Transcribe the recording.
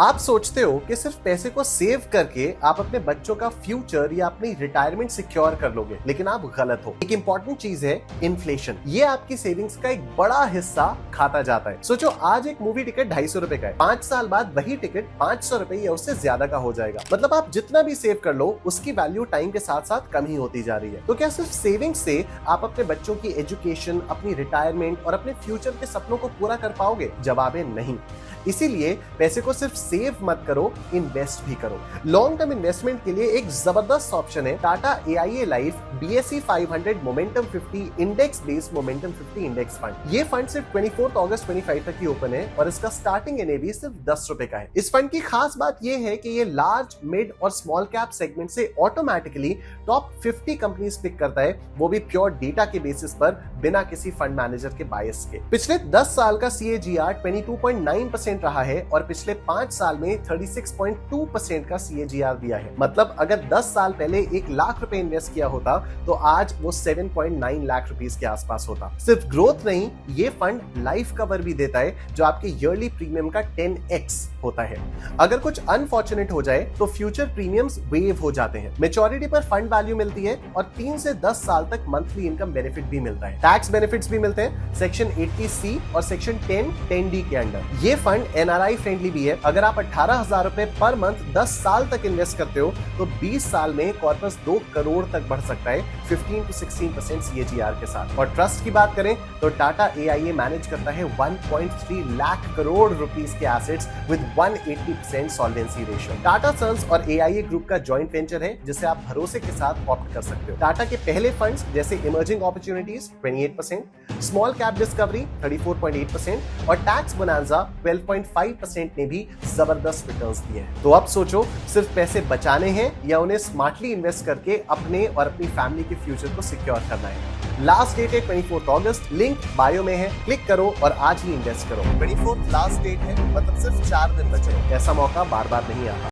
आप सोचते हो कि सिर्फ पैसे को सेव करके आप अपने बच्चों का फ्यूचर या अपनी रिटायरमेंट सिक्योर कर लोगे, लेकिन आप गलत हो। एक इंपॉर्टेंट चीज है इन्फ्लेशन। ये आपकी सेविंग्स का एक बड़ा हिस्सा खाता जाता है। सोचो, आज एक मूवी टिकट 250 रुपए का है, 5 साल बाद वही टिकट 500 रुपए या उससे ज्यादा का हो जाएगा। मतलब आप जितना भी सेव कर लो, उसकी वैल्यू टाइम के साथ साथ कम ही होती जा रही है। तो क्या सिर्फ सेविंग से आप अपने बच्चों की एजुकेशन, अपनी रिटायरमेंट और अपने फ्यूचर के सपनों को पूरा कर पाओगे? जवाब है नहीं। इसीलिए पैसे को सिर्फ सेव मत करो, इन्वेस्ट भी करो। लॉन्ग टर्म इन्वेस्टमेंट के लिए एक जबरदस्त ऑप्शन है Tata AIA life BSE 500 momentum 50 index based momentum 50 index fund. ये फंड सिर्फ 24 अगस्त 25 तक ही ओपन है और इसका स्टार्टिंग NAV सिर्फ 10 रुपए का है। इस फंड की खास बात यह है कि ये लार्ज, मिड और स्मॉल कैप सेगमेंट से ऑटोमेटिकली टॉप 50 कंपनीज पिक करता है, वो भी प्योर डेटा के बेसिस पर, बिना किसी फंड मैनेजर के बायस के। पिछले 10 साल का CAGR 22.9% रहा है और पिछले 5 साल में 36.2% का CAGR दिया है। मतलब अगर 10 साल पहले 1 लाख रुपए इन्वेस्ट किया होता तो आज वो 7.9 लाख रुपीस के आसपास होता। सिर्फ ग्रोथ नहीं, ये फंड लाइफ कवर भी देता है जो आपके ईयरली प्रीमियम का 10x होता है। अगर कुछ अनफॉर्चुनेट हो जाए तो फ्यूचर प्रीमियम्स वेव हो जाते हैं। मैच्योरिटी पर फंड वैल्यू मिलती है और 3 से 10 साल तक मंथली इनकम बेनिफिट भी मिलता है। टैक्स बेनिफिट्स भी मिलते हैं सेक्शन 80C और सेक्शन 10D के अंडर। ये फंड NRI फ्रेंडली भी है। अगर आप 18,000 रुपए पर मंथ 10 साल तक इन्वेस्ट करते हो तो 20 साल में कॉर्पस 2 करोड़ तक बढ़ सकता है 15 to 16% CAGR के साथ। और ट्रस्ट की बात करें तो टाटा AIA मैनेज करता है 1.3 लाख करोड़ रुपीस के assets with 180% solvency ratio. Tata Sons और AIA ग्रुप का जॉइंट वेंचर है जिसे आप भरोसे के साथ ऑप्ट कर सकते हो। टाटा के पहले फंड्स जैसे emerging opportunities 28%, small cap discovery 34.8% और टैक्स बोनांजा 12.5% ने भी जबरदस्त रिटर्न्स दिए हैं। तो अब सोचो, सिर्फ पैसे बचाने हैं या उन्हें स्मार्टली इन्वेस्ट करके अपने और अपनी फैमिली के फ्यूचर को सिक्योर करना है। लास्ट डेट है 24 अगस्त, लिंक बायो में है, क्लिक करो और आज ही इन्वेस्ट करो। 24 लास्ट डेट है, मतलब सिर्फ 4 दिन बचे हैं। ऐसा मौका बार बार नहीं आता।